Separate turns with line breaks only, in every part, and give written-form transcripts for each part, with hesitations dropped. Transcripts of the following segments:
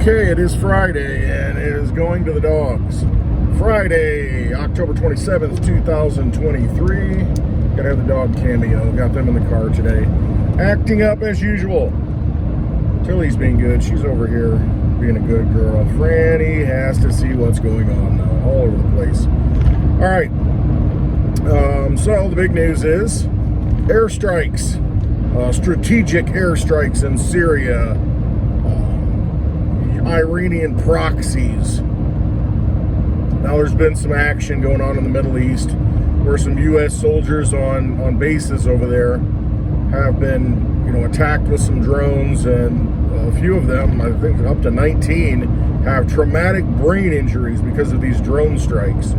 Okay, it is Friday, and it is going to the dogs. Friday, October 27th, 2023. Gotta have the dog cameo. Got them in the car today. Acting up as usual. Tilly's being good. She's over here being a good girl. Franny has to see what's going on now, all over the place. All right. So the big news is airstrikes. Strategic airstrikes in Syria. Iranian proxies. Now there's been some action going on in the Middle East where some U.S. soldiers on bases over there have been, attacked with some drones, and a few of them, I think up to 19, have traumatic brain injuries because of these drone strikes.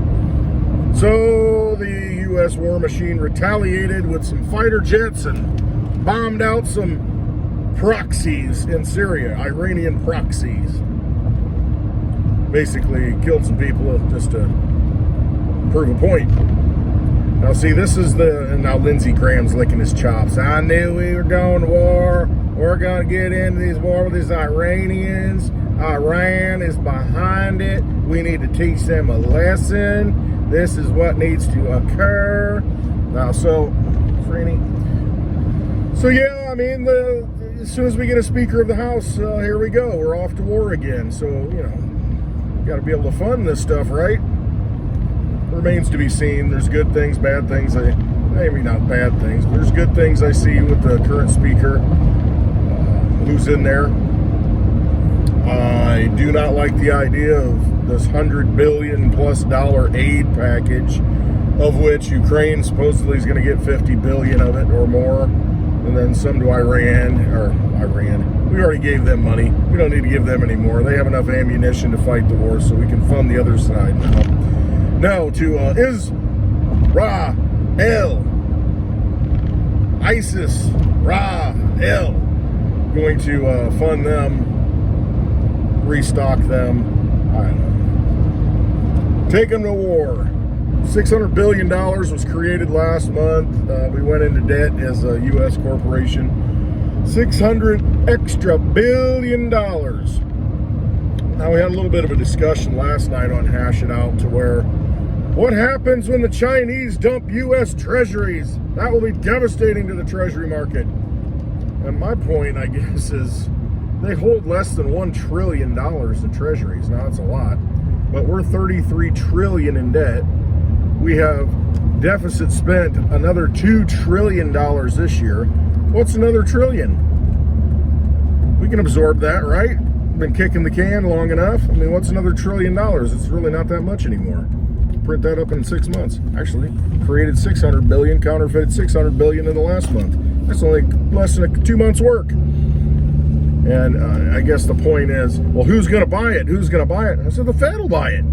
So the U.S. war machine retaliated with some fighter jets and bombed out some proxies in Syria, Iranian proxies. Basically killed some people just to prove a point. Now see, this is and now Lindsey Graham's licking his chops. I knew we were going to war. We're going to get into this war with these Iranians. Iran is behind it. We need to teach them a lesson. This is what needs to occur. Now, so, Franny. So yeah, I mean, as soon as we get a Speaker of the House, here we go. We're off to war again. So, got to be able to fund this stuff, right? Remains to be seen. There's good things, bad things. Maybe not bad things, but there's good things I see with the current Speaker who's in there. I do not like the idea of this $100 billion plus aid package, of which Ukraine supposedly is going to get 50 billion of it or more. And then some to Iran. We already gave them money. We don't need to give them any more. They have enough ammunition to fight the war, so we can fund the other side now. Now to Israel. ISIS, Ra-El. Going to fund them, restock them. I don't know. Take them to war. $600 billion was created last month. We went into debt as a U.S. corporation. $600 extra billion. Now, we had a little bit of a discussion last night on Hash It Out to where, what happens when the Chinese dump U.S. treasuries? That will be devastating to the treasury market. And my point, I guess, is they hold less than $1 trillion in treasuries. Now, that's a lot. But we're $33 trillion in debt. We have deficit spent another $2 trillion this year. What's another trillion? We can absorb that, right? Been kicking the can long enough. I mean, what's another $1 trillion? It's really not that much anymore. Print that up in 6 months. Actually, created 600 billion, counterfeited 600 billion in the last month. That's only less than 2 months' work. And I guess the point is, well, who's going to buy it? Who's going to buy it? I said the Fed will buy it.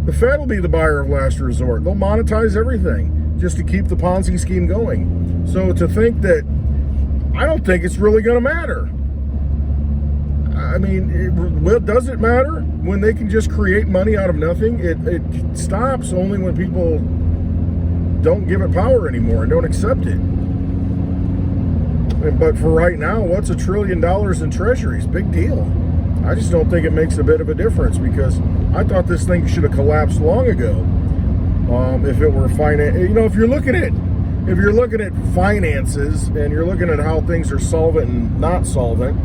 The Fed will be the buyer of last resort. They'll monetize everything just to keep the Ponzi scheme going. So to think that, I don't think it's really going to matter. I mean, does it matter when they can just create money out of nothing? It stops only when people don't give it power anymore and don't accept it. But for right now, what's $1 trillion in treasuries? Big deal. I just don't think it makes a bit of a difference, because I thought this thing should have collapsed long ago. If it were if you're looking at finances and you're looking at how things are solvent and not solvent,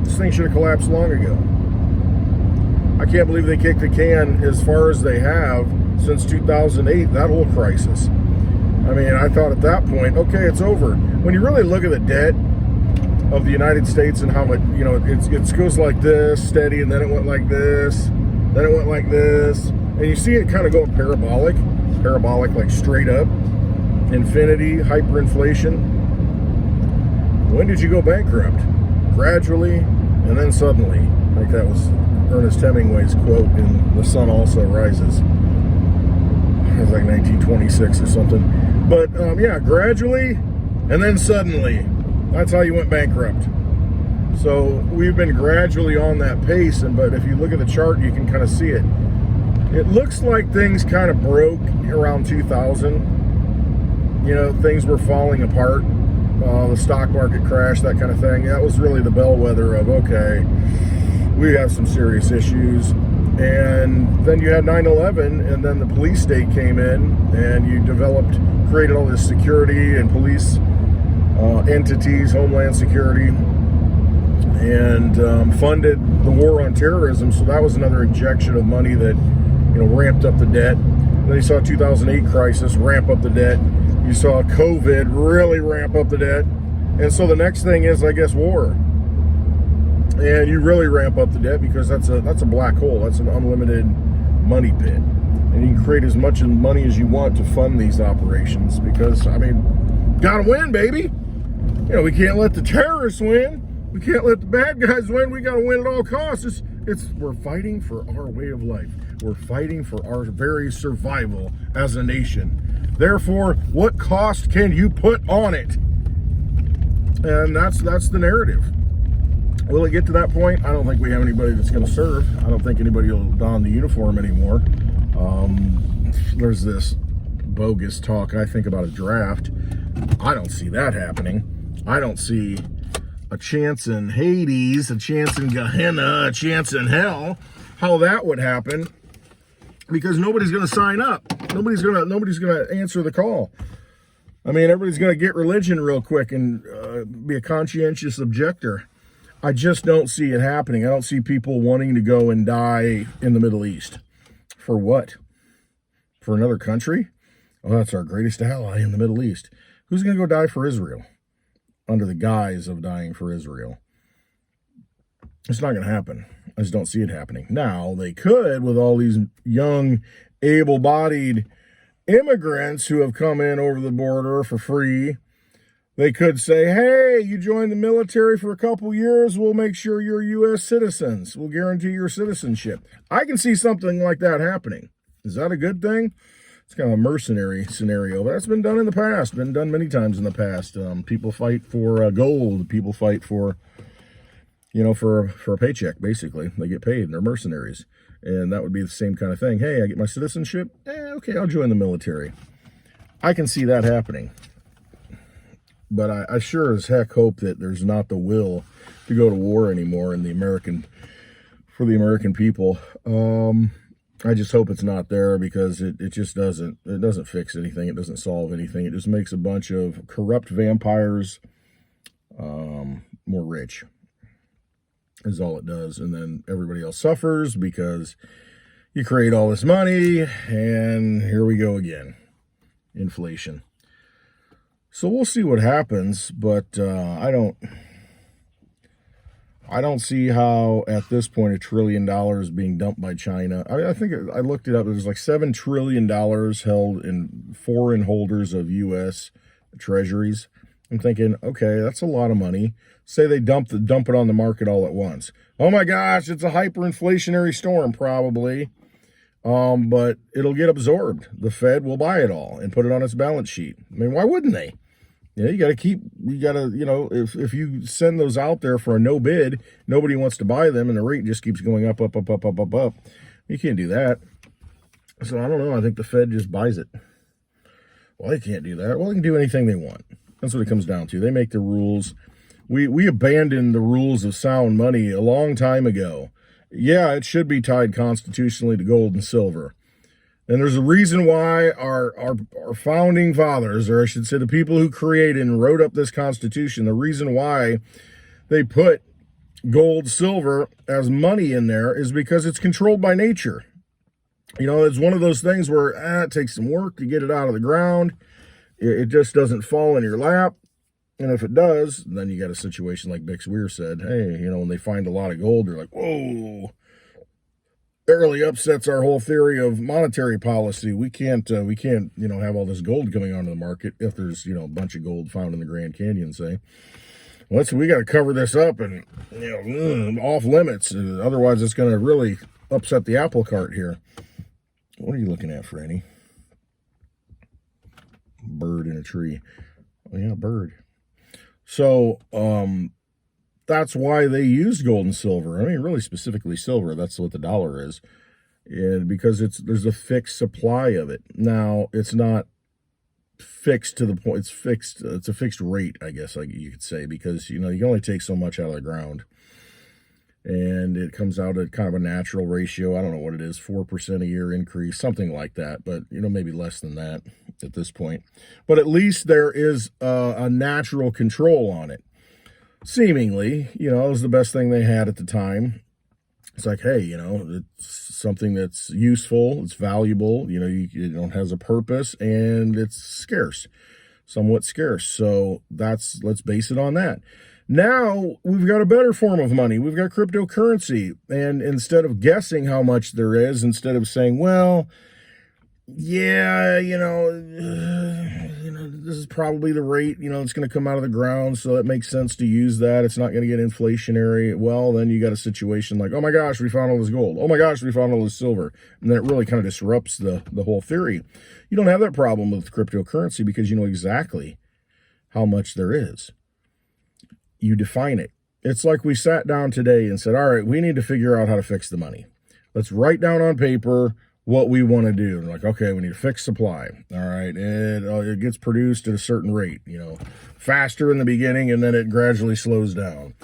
this thing should have collapsed long ago. I can't believe they kicked the can as far as they have since 2008, that whole crisis. I mean, I thought at that point, okay, it's over. When you really look at the debt of the United States and how it, it goes like this, steady, and then it went like this, then it went like this, and you see it kind of going parabolic, like straight up, infinity, hyperinflation. When did you go bankrupt? Gradually, and then suddenly. I think that was Ernest Hemingway's quote in The Sun Also Rises. It was like 1926 or something. But yeah, gradually, and then suddenly. That's how you went bankrupt. So we've been gradually on that pace, but if you look at the chart, you can kind of see it. It looks like things kind of broke around 2000. Things were falling apart. The stock market crash, that kind of thing. That was really the bellwether of, okay, we have some serious issues. And then you had 9/11, and then the police state came in, and you created all this security and police entities, Homeland Security, and funded the war on terrorism. So that was another injection of money that, ramped up the debt. Then you saw 2008 crisis ramp up the debt. You saw COVID really ramp up the debt. And so the next thing is, I guess, war. And you really ramp up the debt because that's a black hole. That's an unlimited money pit. And you can create as much money as you want to fund these operations because, gotta win, baby. We can't let the terrorists win. We can't let the bad guys win. We gotta win at all costs. We're fighting for our way of life. We're fighting for our very survival as a nation. Therefore, what cost can you put on it? And that's the narrative. Will it get to that point? I don't think we have anybody that's going to serve. I don't think anybody will don the uniform anymore. There's this bogus talk, I think, about a draft. I don't see that happening. I don't see a chance in Hades, a chance in Gehenna, a chance in hell, how that would happen, because nobody's going to sign up. Nobody's going to answer the call. Everybody's going to get religion real quick and be a conscientious objector. I just don't see it happening. I don't see people wanting to go and die in the Middle East. For what? For another country? Oh, that's our greatest ally in the Middle East. Who's going to go die for Israel? Under the guise of dying for Israel. It's not going to happen. I just don't see it happening. Now, they could with all these young, able-bodied immigrants who have come in over the border for free. They could say, hey, you join the military for a couple years, we'll make sure you're U.S. citizens. We'll guarantee your citizenship. I can see something like that happening. Is that a good thing? It's kind of a mercenary scenario, but that's been done in the past, been done many times in the past. People fight for gold. People fight for, for a paycheck, basically. They get paid, and they're mercenaries. And that would be the same kind of thing. Hey, I get my citizenship? Okay, I'll join the military. I can see that happening. But I sure as heck hope that there's not the will to go to war anymore for the American people. I just hope it's not there because it just doesn't fix anything. It doesn't solve anything. It just makes a bunch of corrupt vampires more rich is all it does. And then everybody else suffers because you create all this money and here we go again. Inflation. So we'll see what happens, but I don't see how at this point $1 trillion being dumped by China. I think I looked it up. There's like $7 trillion held in foreign holders of U.S. treasuries. I'm thinking, okay, that's a lot of money. Say they dump it on the market all at once. Oh my gosh, it's a hyperinflationary storm, probably. But it'll get absorbed. The Fed will buy it all and put it on its balance sheet. Why wouldn't they? You got to, if you send those out there for a no bid, nobody wants to buy them and the rate just keeps going up, up, up, up, up, up, up. You can't do that. So I don't know. I think the Fed just buys it. Well, they can't do that. Well, they can do anything they want. That's what it comes down to. They make the rules. We abandoned the rules of sound money a long time ago. Yeah, it should be tied constitutionally to gold and silver. And there's a reason why our founding fathers, or I should say the people who created and wrote up this Constitution, the reason why they put gold, silver as money in there is because it's controlled by nature. It's one of those things where it takes some work to get it out of the ground. It just doesn't fall in your lap. And if it does, then you got a situation like Bix Weir said, hey, when they find a lot of gold, they're like, whoa. It really upsets our whole theory of monetary policy. We can't, have all this gold coming onto the market if there's, a bunch of gold found in the Grand Canyon, say. Well, we got to cover this up and, off limits. Otherwise, it's going to really upset the apple cart here. What are you looking at, Franny? Bird in a tree. Oh, yeah, bird. So, that's why they use gold and silver. Really specifically silver. That's what the dollar is. And because there's a fixed supply of it. Now, it's not fixed to the point. It's fixed. It's a fixed rate, I guess you could say, because, you can only take so much out of the ground. and it comes out at kind of a natural ratio. I don't know what it is, 4% a year increase, something like that, but maybe less than that at this point. But at least there is a natural control on it. Seemingly, it was the best thing they had at the time. It's like, hey, it's something that's useful, it's valuable, it has a purpose, and it's scarce, somewhat scarce. So let's base it on that. Now we've got a better form of money. We've got cryptocurrency. And instead of guessing how much there is, instead of saying, well, yeah, this is probably the rate, it's going to come out of the ground, so it makes sense to use that. It's not going to get inflationary. Well, then you got a situation like, oh my gosh, we found all this gold. Oh my gosh, we found all this silver. And then it really kind of disrupts the whole theory. You don't have that problem with cryptocurrency because you know exactly how much there is. You define it. It's like we sat down today and said, all right, we need to figure out how to fix the money. Let's write down on paper what we want to do. And like, okay, we need a fixed supply. All right. It gets produced at a certain rate, faster in the beginning, and then it gradually slows down.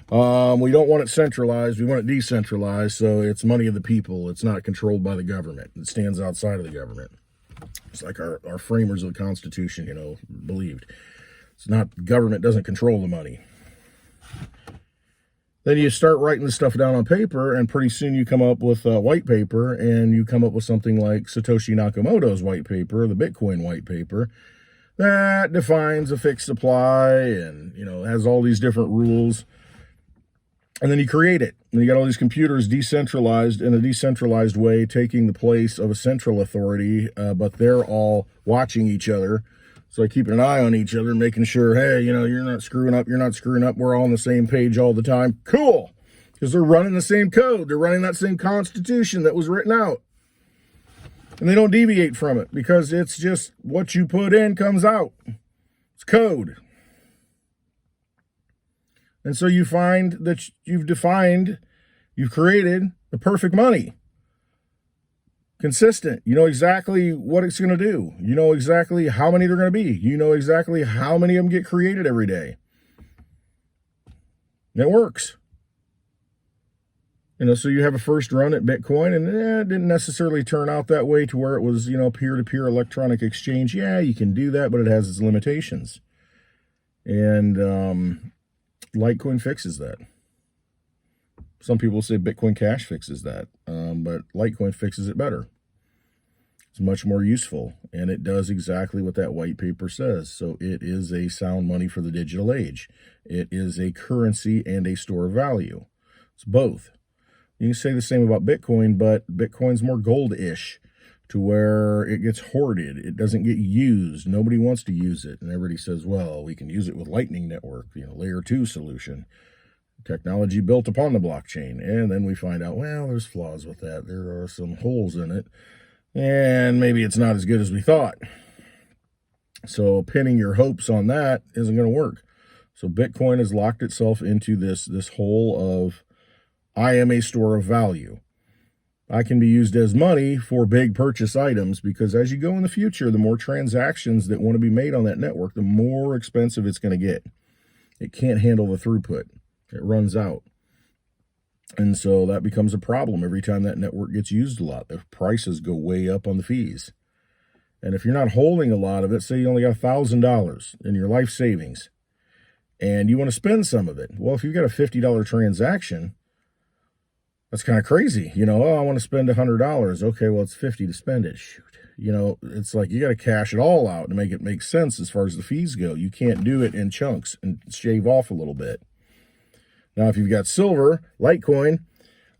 We don't want it centralized. We want it decentralized. So it's money of the people. It's not controlled by the government. It stands outside of the government. It's like our framers of the Constitution, believed. It's not, government doesn't control the money. Then you start writing the stuff down on paper, and pretty soon you come up with a white paper, and you come up with something like Satoshi Nakamoto's white paper, the Bitcoin white paper, that defines a fixed supply and, has all these different rules. And then you create it. And you got all these computers decentralized in a decentralized way, taking the place of a central authority, but they're all watching each other. So keeping an eye on each other, making sure, hey, you're not screwing up, we're all on the same page all the time. Cool, because they're running the same code. They're running that same constitution that was written out. And they don't deviate from it because it's just what you put in comes out. It's code. And so you find that you've created the perfect money. Consistent. You know exactly what it's going to do. You know exactly how many they're going to be. You know exactly how many of them get created every day. And it works. So you have a first run at Bitcoin, and it didn't necessarily turn out that way to where it was, peer-to-peer electronic exchange. Yeah, you can do that, but it has its limitations. And Litecoin fixes that. Some people say Bitcoin Cash fixes that, but Litecoin fixes it better. It's much more useful, and it does exactly what that white paper says. So it is a sound money for the digital age. It is a currency and a store of value. It's both. You can say the same about Bitcoin, but Bitcoin's more gold-ish to where it gets hoarded. It doesn't get used. Nobody wants to use it. And everybody says, well, we can use it with Lightning Network, layer 2 solution. Technology built upon the blockchain. And then we find out, well, there's flaws with that. There are some holes in it. And maybe it's not as good as we thought. So pinning your hopes on that isn't going to work. So Bitcoin has locked itself into this hole of, I am a store of value. I can be used as money for big purchase items because as you go in the future, the more transactions that want to be made on that network, the more expensive it's going to get. It can't handle the throughput. It runs out. And so that becomes a problem every time that network gets used a lot. The prices go way up on the fees. And if you're not holding a lot of it, say you only got $1,000 in your life savings and you want to spend some of it. Well, if you've got a $50 transaction, that's kind of crazy. I want to spend $100. Okay, well, it's $50 to spend it. Shoot. It's like you got to cash it all out to make it make sense as far as the fees go. You can't do it in chunks and shave off a little bit. Now, if you've got silver, Litecoin,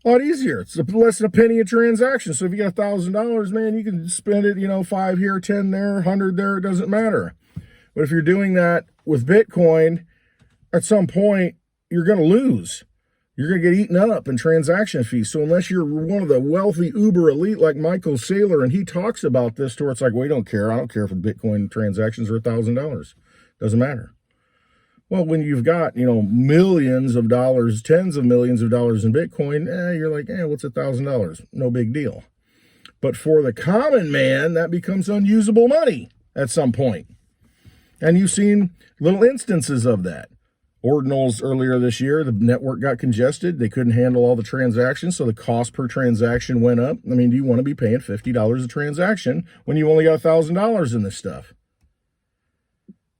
a lot easier. It's less than a penny a transaction. So if you got $1,000, man, you can spend it, 5 here, 10 there, 100 there. It doesn't matter. But if you're doing that with Bitcoin, at some point, you're going to lose. You're going to get eaten up in transaction fees. So unless you're one of the wealthy uber elite like Michael Saylor, and he talks about this to where it's like, well, we don't care. I don't care if the Bitcoin transactions are $1,000. Doesn't matter. Well, when you've got, millions of dollars, tens of millions of dollars in Bitcoin, you're like, what's $1,000? No big deal. But for the common man, that becomes unusable money at some point. And you've seen little instances of that. ordinals earlier this year. The network got congested. They couldn't handle all the transactions, so the cost per transaction went up. I mean, do you want to be paying $50 a transaction when you only got $1,000 in this stuff?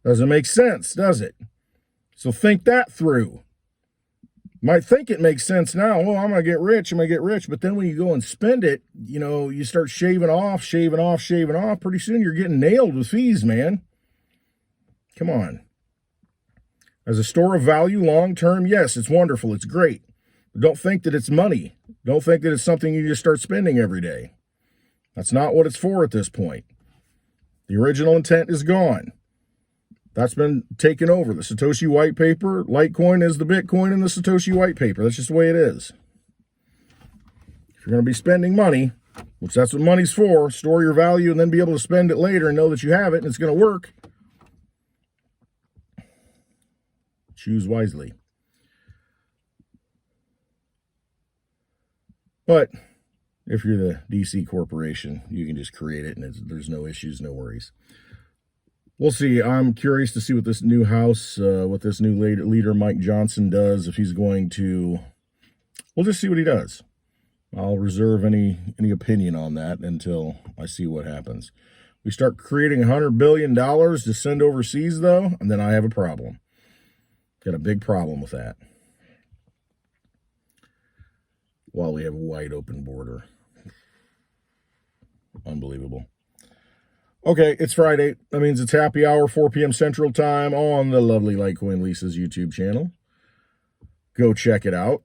Doesn't make sense, does it? So think that through. Might think it makes sense now. Well, I'm going to get rich. But then when you go and spend it, you know, you start shaving off. Pretty soon you're getting nailed with fees, man. Come on. As a store of value long-term, yes, it's wonderful. It's great. But don't think that it's money. Don't think that it's something you just start spending every day. That's not what it's for at this point. The original intent is gone. That's been taken over. The Satoshi white paper, Litecoin is the Bitcoin in the Satoshi white paper. That's just the way it is. If you're going to be spending money, which that's what money's for, store your value and then be able to spend it later and know that you have it and it's going to work. Choose wisely. But if you're the DC corporation, you can just create it and there's no issues, no worries. We'll see. I'm curious to see what this new house, what this new leader, Mike Johnson, does. If he's going to, we'll just see what he does. I'll reserve any opinion on that until I see what happens. We start creating $100 billion to send overseas, though, and then I have a problem. Got a big problem with that. While we have a wide open border. Unbelievable. Okay, it's Friday. That means it's happy hour, 4 p.m. Central Time on the lovely Litecoin Lisa's YouTube channel. Go check it out.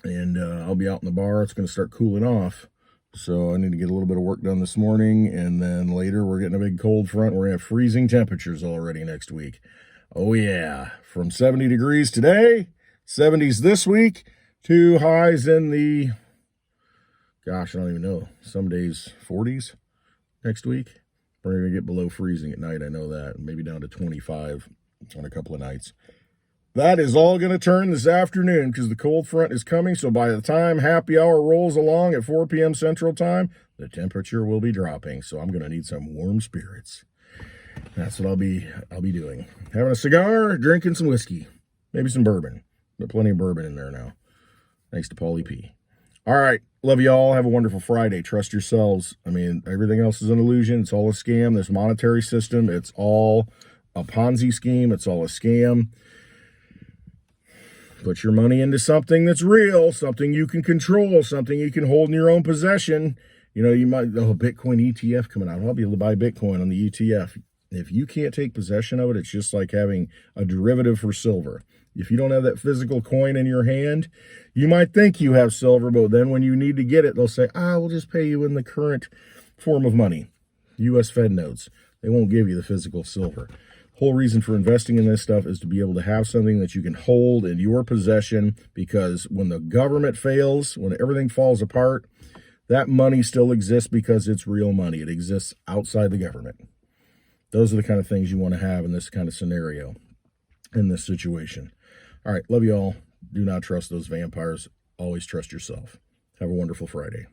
And I'll be out in the bar. It's going to start cooling off. So I need to get a little bit of work done this morning. And then later we're getting a big cold front. We're going to have freezing temperatures already next week. Oh, yeah. From 70 degrees today, 70s this week, to highs in the, gosh, I don't even know, some days 40s. Next week, we're going to get below freezing at night. I know that. Maybe down to 25 on a couple of nights. That is all going to turn this afternoon because the cold front is coming. So by the time happy hour rolls along at 4 p.m. Central Time, the temperature will be dropping. So I'm going to need some warm spirits. That's what I'll be doing. Having a cigar, drinking some whiskey, maybe some bourbon. Got plenty of bourbon in there now. Thanks to Paulie P. All right. Love you all. Have a wonderful Friday. Trust yourselves. I mean, everything else is an illusion. It's all a scam. This monetary system, it's all a Ponzi scheme. It's all a scam. Put your money into something that's real, something you can control, something you can hold in your own possession. You know, you might, Bitcoin ETF coming out. I'll be able to buy Bitcoin on the ETF. If you can't take possession of it, it's just like having a derivative for silver. If you don't have that physical coin in your hand, you might think you have silver, but then when you need to get it, they'll say, we'll just pay you in the current form of money, U.S. Fed notes. They won't give you the physical silver. The whole reason for investing in this stuff is to be able to have something that you can hold in your possession, because when the government fails, when everything falls apart, that money still exists because it's real money. It exists outside the government. Those are the kind of things you want to have in this kind of scenario, in this situation. All right, love you all. Do not trust those vampires. Always trust yourself. Have a wonderful Friday.